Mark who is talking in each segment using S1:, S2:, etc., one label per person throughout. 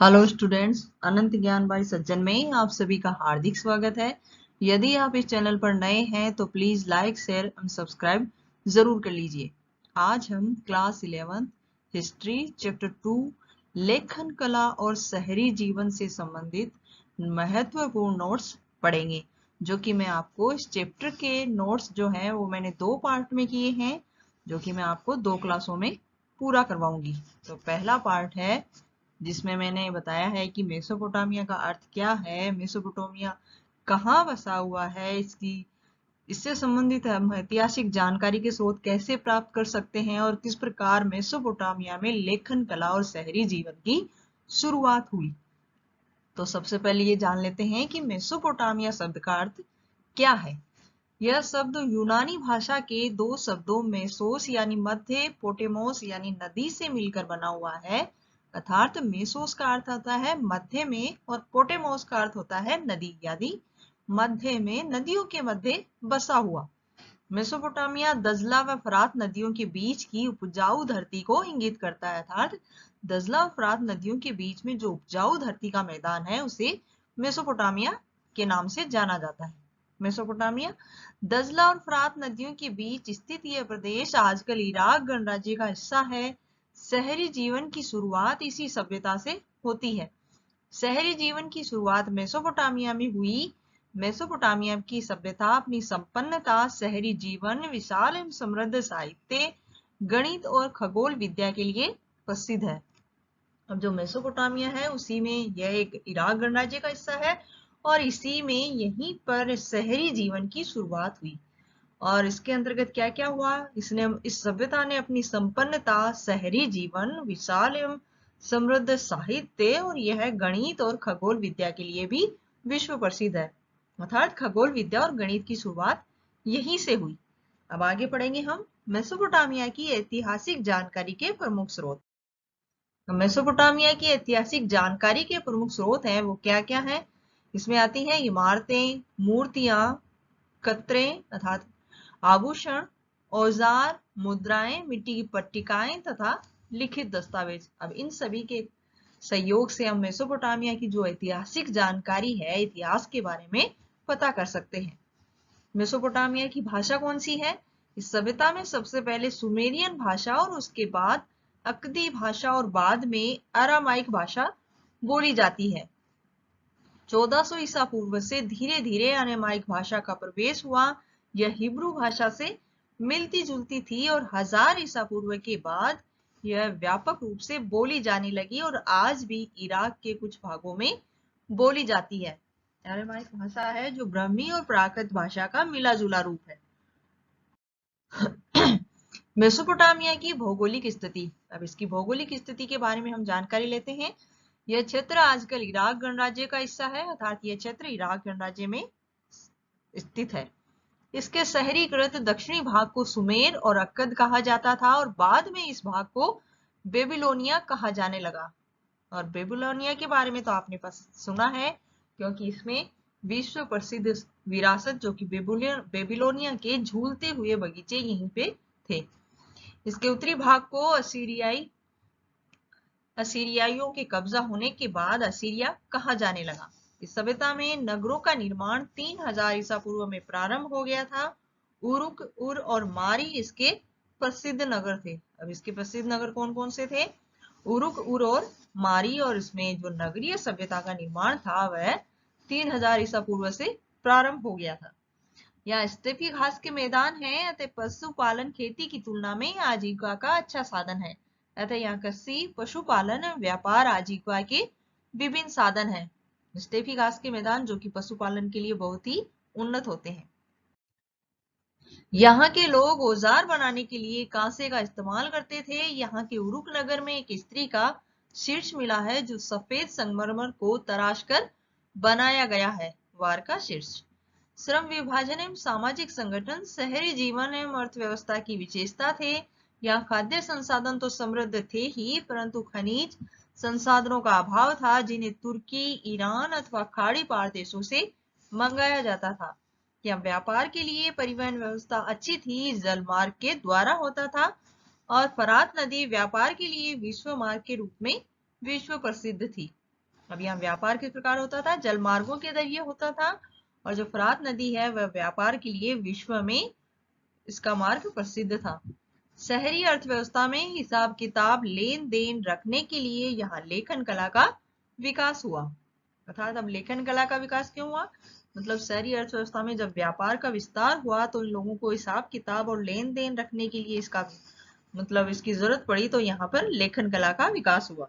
S1: Hello students, अनंत ज्ञान by सज्जन में आप सभी का हार्दिक स्वागत है। यदि आप इस चैनल पर नए हैं तो please like, share and subscribe जरूर कर लीजिए। आज हम क्लास 11 हिस्ट्री चैप्टर 2 लेखन कला और शहरी जीवन से संबंधित महत्वपूर्ण नोट्स पढ़ेंगे, जो कि मैं आपको इस चैप्टर के नोट्स जो है वो मैंने 2 पार्ट में किए हैं, जो कि मैं आपको 2 क्लासों में पूरा करवाऊंगी। तो पहला पार्ट है जिसमें मैंने बताया है कि मेसोपोटामिया का अर्थ क्या है, मेसोपोटामिया कहाँ बसा हुआ है, इससे संबंधित हम ऐतिहासिक जानकारी के स्रोत कैसे प्राप्त कर सकते हैं और किस प्रकार मेसोपोटामिया में लेखन कला और शहरी जीवन की शुरुआत हुई। तो सबसे पहले ये जान लेते हैं कि मेसोपोटामिया शब्द का अर्थ क्या है। यह शब्द यूनानी भाषा के 2 शब्दों मेसोस यानी मध्य, पोटेमोस यानी नदी से मिलकर बना हुआ है। अर्थात मेसोस का अर्थ होता है मध्य में और पोटेमोस का अर्थ होता है नदी, यानी मध्य में, नदियों के मध्य बसा हुआ। मेसोपोटामिया दजला व फरात नदियों के बीच की उपजाऊ धरती को इंगित करता है। अर्थात दजला और फरात नदियों के बीच में जो उपजाऊ धरती का मैदान है उसे मेसोपोटामिया के नाम से जाना जाता है। मेसोपोटामिया दजला और फरात नदियों के बीच स्थित यह प्रदेश आजकल इराक गणराज्य का हिस्सा है। शहरी जीवन की शुरुआत इसी सभ्यता से होती है। शहरी जीवन की शुरुआत मेसोपोटामिया में हुई। मेसोपोटामिया की सभ्यता अपनी संपन्नता, शहरी जीवन, विशाल एवं समृद्ध साहित्य, गणित और खगोल विद्या के लिए प्रसिद्ध है। अब जो मेसोपोटामिया है उसी में यह एक इराक गणराज्य का हिस्सा है और इसी में यहीं पर शहरी जीवन की शुरुआत हुई। और इसके अंतर्गत क्या क्या हुआ, इस सभ्यता ने अपनी संपन्नता, शहरी जीवन, विशाल एवं समृद्ध साहित्य और यह गणित और खगोल विद्या के लिए भी विश्व प्रसिद्ध है। अर्थात खगोल विद्या और गणित की शुरुआत यहीं से हुई। अब आगे पढ़ेंगे हम मेसोपोटामिया की ऐतिहासिक जानकारी के प्रमुख स्रोत। मेसोपोटामिया की ऐतिहासिक जानकारी के प्रमुख स्रोत हैं वो क्या क्या है। इसमें आती हैं इमारतें, मूर्तियां, कतरे अर्थात आभूषण, औजार, मुद्राएं, मिट्टी की पट्टिकाएं तथा लिखित दस्तावेज। अब इन सभी के सहयोग से हम मेसोपोटामिया की जो ऐतिहासिक जानकारी है, इतिहास के बारे में पता कर सकते हैं। मेसोपोटामिया की भाषा कौन सी है? इस सभ्यता में सबसे पहले सुमेरियन भाषा और उसके बाद अक्दी भाषा और बाद में अरामाइक भाषा बोली जाती है। 1400 ईसा पूर्व से धीरे धीरे अरामाइक भाषा का प्रवेश हुआ। यह हिब्रू भाषा से मिलती जुलती थी और 1000 ईसा पूर्व के बाद यह व्यापक रूप से बोली जाने लगी और आज भी इराक के कुछ भागों में बोली जाती है। अरामाइक भाषा है जो ब्राह्मी और प्राकृत भाषा का मिला जुला रूप है। मेसोपोटामिया की भौगोलिक स्थिति। अब इसकी भौगोलिक स्थिति के बारे में हम जानकारी लेते हैं। यह क्षेत्र आजकल इराक गणराज्य का हिस्सा है, अर्थात यह क्षेत्र इराक गणराज्य में स्थित है। इसके शहरीकृत दक्षिणी भाग को सुमेर और अक्कद कहा जाता था और बाद में इस भाग को बेबीलोनिया कहा जाने लगा। और बेबीलोनिया के बारे में तो आपने सुना है, क्योंकि इसमें विश्व प्रसिद्ध विरासत जो कि बेबीलोनिया के झूलते हुए बगीचे यहीं पे थे। इसके उत्तरी भाग को असीरियाइयों के कब्जा होने के बाद असीरिया कहा जाने लगा। इस सभ्यता में नगरों का निर्माण 3000 ईसा पूर्व में प्रारंभ हो गया था। उरुक, उर और मारी इसके प्रसिद्ध नगर थे। अब इसके प्रसिद्ध नगर कौन कौन से थे? उरुक, उर और मारी। और इसमें जो नगरीय सभ्यता का निर्माण था वह 3000 ईसा पूर्व से प्रारंभ हो गया था। यहाँ स्टेपी घास के मैदान है अतः पशुपालन खेती की तुलना में आजीविका का अच्छा साधन है। अतः यहाँ कृषि, पशुपालन, व्यापार आजीविका के विभिन्न साधन है। स्टेपी घास के मैदान जो कि पशुपालन के लिए बहुत ही उन्नत होते हैं। यहाँ के लोग औजार बनाने के लिए कांसे का इस्तेमाल करते थे। यहाँ के उरुक नगर में एक स्त्री का शीर्ष मिला है जो सफेद संगमरमर को तराश कर बनाया गया है, वार का शीर्ष। श्रम विभाजन एवं सामाजिक संगठन शहरी जीवन एवं अर्थव्यवस्था की विशेषता थे। यहाँ खाद्य संसाधन तो समृद्ध थे ही, परंतु खनिज संसाधनों का अभाव था जिन्हें तुर्की, ईरान अथवा खाड़ी पार देशों से मंगाया जाता था। यहाँ व्यापार के लिए परिवहन व्यवस्था अच्छी थी, जल मार्ग के द्वारा होता था और फरात नदी व्यापार के लिए विश्व मार्ग के रूप में विश्व प्रसिद्ध थी। अब यहाँ व्यापार किस प्रकार होता था, जल मार्गों के जरिए होता था, और जो फरात नदी है वह व्यापार के लिए विश्व में इसका मार्ग प्रसिद्ध था। शहरी अर्थव्यवस्था में हिसाब किताब लेन देन रखने के लिए यहाँ लेखन कला का विकास हुआ। अर्थात अब लेखन कला का विकास क्यों हुआ, मतलब शहरी अर्थव्यवस्था में जब व्यापार का विस्तार हुआ तो इन लोगों को हिसाब किताब और लेन देन रखने के लिए इसका मतलब इसकी जरूरत पड़ी, तो यहाँ पर लेखन कला का विकास हुआ।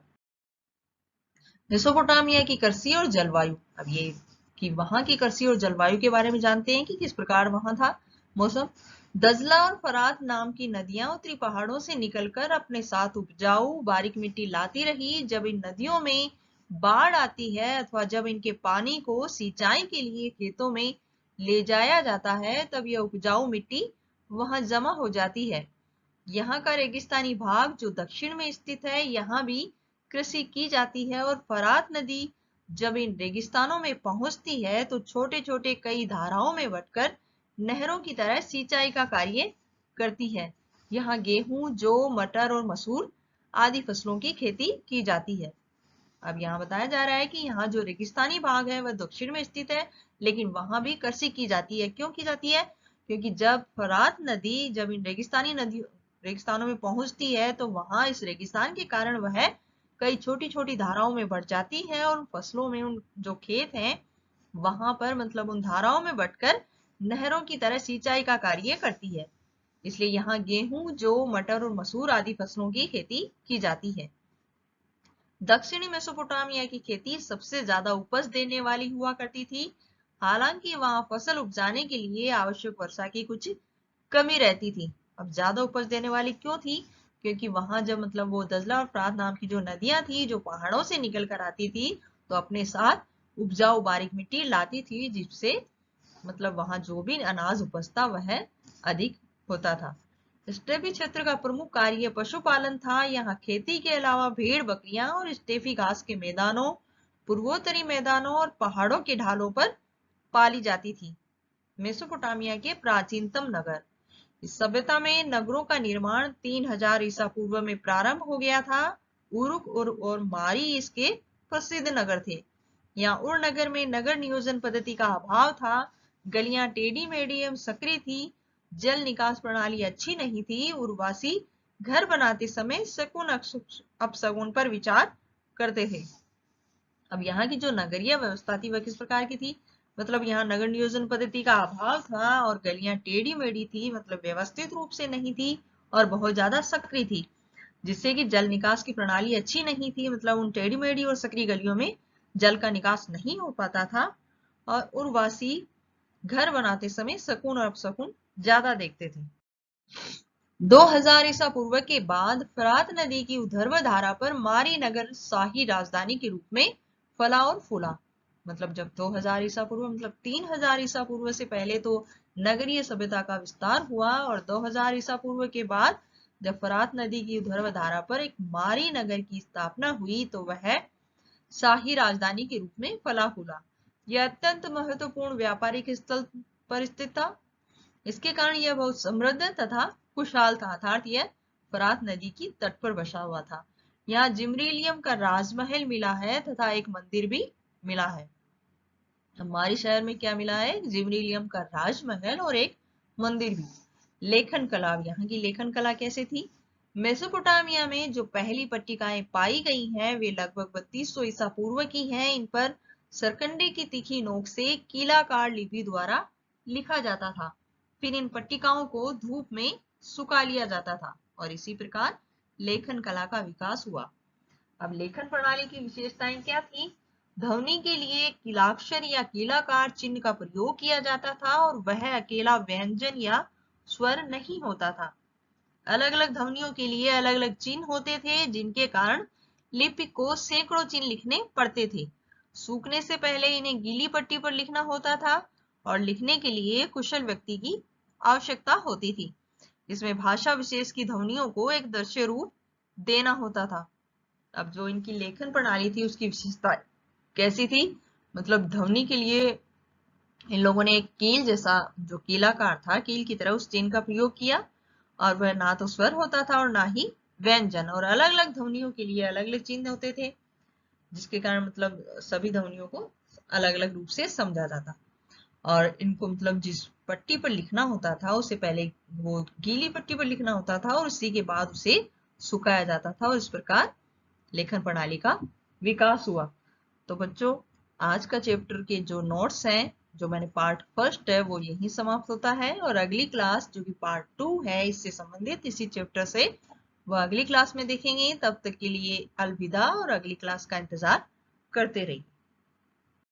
S1: मेसोपोटामिया की कृषि और जलवायु, अब ये कि वहां की कृषि और जलवायु के बारे में जानते हैं कि किस प्रकार वहां था मौसम। दजला और फरात नाम की नदियां उत्तरी पहाड़ों से निकलकर अपने साथ उपजाऊ बारीक मिट्टी लाती रही। जब इन नदियों में बाढ़ आती है अथवा जब इनके पानी को सिंचाई के लिए खेतों में ले जाया जाता है तब यह उपजाऊ मिट्टी वहां जमा हो जाती है। यहाँ का रेगिस्तानी भाग जो दक्षिण में स्थित है, यहाँ भी कृषि की जाती है, और फरात नदी जब इन रेगिस्तानों में पहुंचती है तो छोटे छोटे कई धाराओं में बटकर नहरों की तरह सिंचाई का कार्य करती है। यहाँ गेहूं, जौ, मटर और मसूर आदि फसलों की खेती की जाती है। अब यहाँ बताया जा रहा है कि यहाँ जो रेगिस्तानी भाग है वह दक्षिण में स्थित है, लेकिन वहां भी कृषि की जाती है। क्यों की जाती है, क्योंकि जब फरात नदी जब इन रेगिस्तानों में पहुंचती है तो वहां इस रेगिस्तान के कारण वह कई छोटी छोटी धाराओं में बढ़ जाती है, और फसलों में उन जो खेत हैं वहां पर मतलब उन धाराओं में बढ़कर नहरों की तरह सिंचाई का कार्य करती है। इसलिए यहाँ गेहूं, जौ, मटर और मसूर आदि फसलों की खेती की जाती है। दक्षिणी मेसोपोटामिया की खेती सबसे ज्यादा उपज देने वाली हुआ करती थी। हालांकि वहां फसल उपजाने के लिए आवश्यक वर्षा की कुछ कमी रहती थी। अब ज्यादा उपज देने वाली क्यों थी, क्योंकि वहां जब मतलब वो दजला और फरात नाम की जो नदियां थी जो पहाड़ों से निकल कर आती थी तो अपने साथ उपजाऊ बारीक मिट्टी लाती थी, जिससे मतलब वहां जो भी अनाज उपजता वह अधिक होता था। स्टेपी क्षेत्र का प्रमुख कार्य पशुपालन था। यहाँ खेती के अलावा भेड़, बकरियां और स्टेपी घास के मैदानों, पूर्वोत्तरी मैदानों और पहाड़ों के ढालों पर पाली जाती थी। मेसोपोटामिया के प्राचीनतम नगर, इस सभ्यता में नगरों का निर्माण 3000 ईसा पूर्व में प्रारंभ हो गया था। उरुक और मारी इसके प्रसिद्ध नगर थे। यहाँ उर नगर में नगर नियोजन पद्धति का अभाव था। गलियां टेढ़ी मेढ़ी एवं सकरी थी। जल निकास प्रणाली अच्छी नहीं थी। उर्वासी घर बनाते समय शकुन अपशकुन पर विचार करते थे। अब यहाँ की जो नगरीय व्यवस्था थी वह किस प्रकार की थी, मतलब यहाँ नगर नियोजन पद्धति का अभाव था और गलियां टेढ़ी मेढ़ी थी, मतलब व्यवस्थित रूप से नहीं थी और बहुत ज्यादा सकरी थी, जिससे कि जल निकास की प्रणाली अच्छी नहीं थी। मतलब उन टेढ़ी मेढ़ी और सकरी गलियों में जल का निकास नहीं हो पाता था, और उर्वासी घर बनाते समय शकुन और अपशकुन ज्यादा देखते थे। 2000 ईसा पूर्व के बाद फरात नदी की ऊर्ध्व धारा पर मारी नगर शाही राजधानी के रूप में फला और फूला। मतलब जब 2000 ईसा पूर्व मतलब 3000 ईसा पूर्व से पहले तो नगरीय सभ्यता का विस्तार हुआ, और 2000 ईसा पूर्व के बाद जब फरात नदी की ऊर्ध्व धारा पर एक मारी नगर की स्थापना हुई तो वह शाही राजधानी के रूप में फला फूला। यह अत्यंत महत्वपूर्ण व्यापारिक स्थल पर स्थित था। इसके कारण यह बहुत समृद्ध तथा खुशहाल था, अर्थात यह फरात नदी की तट पर बसा हुआ था। यहाँ जिमरीलियम का राजमहल मिला है तथा एक मंदिर भी मिला है। हमारे शहर में क्या मिला है, जिमरीलियम का राजमहल और एक मंदिर भी। लेखन कला, यहाँ की लेखन कला कैसे थी, मेसोपोटामिया में जो पहली पट्टिकाएं पाई गई हैं वे लगभग 3200 ईसा पूर्व की हैं। इन पर सरकंडे की तीखी नोक से कीलाकार लिपि द्वारा लिखा जाता था। फिर इन पट्टिकाओं को धूप में सुखा लिया जाता था और इसी प्रकार लेखन कला का विकास हुआ। अब लेखन प्रणाली की विशेषताएं क्या थी, ध्वनि के लिए कीलाक्षर या कीलाकार चिन्ह का प्रयोग किया जाता था और वह अकेला व्यंजन या स्वर नहीं होता था। अलग अलग ध्वनियों के लिए अलग अलग चिन्ह होते थे, जिनके कारण लिपि को सैकड़ों चिन्ह लिखने पड़ते थे। सूखने से पहले इन्हें गीली पट्टी पर लिखना होता था और लिखने के लिए कुशल व्यक्ति की आवश्यकता होती थी। इसमें भाषा विशेष की ध्वनियों को एक दृश्य रूप देना होता था। अब जो इनकी लेखन प्रणाली थी उसकी विशेषता कैसी थी, मतलब ध्वनि के लिए इन लोगों ने एक कील जैसा जो कीलाकार था, कील की तरह उस चिन्ह का प्रयोग किया, और वह ना तो स्वर होता था और ना ही व्यंजन, और अलग अलग ध्वनियों के लिए अलग अलग चिन्ह होते थे। जिसके कारण मतलब सभी ध्वनियों को अलग अलग रूप से समझा जाता। और इनको मतलब जिस पट्टी पर लिखना होता था उसे पहले वो गीली पट्टी पर लिखना होता था और उसी के बाद उसे सुखाया जाता था और इस प्रकार लेखन प्रणाली का विकास हुआ। तो बच्चों, आज का चैप्टर के जो नोट्स हैं, जो मैंने पार्ट फर्स्ट है वो यहीं समाप्त होता है, और अगली क्लास जो कि पार्ट 2 है इससे संबंधित इसी चैप्टर से, वो अगली क्लास में देखेंगे। तब तक के लिए अलविदा और अगली क्लास का इंतजार करते रहिए।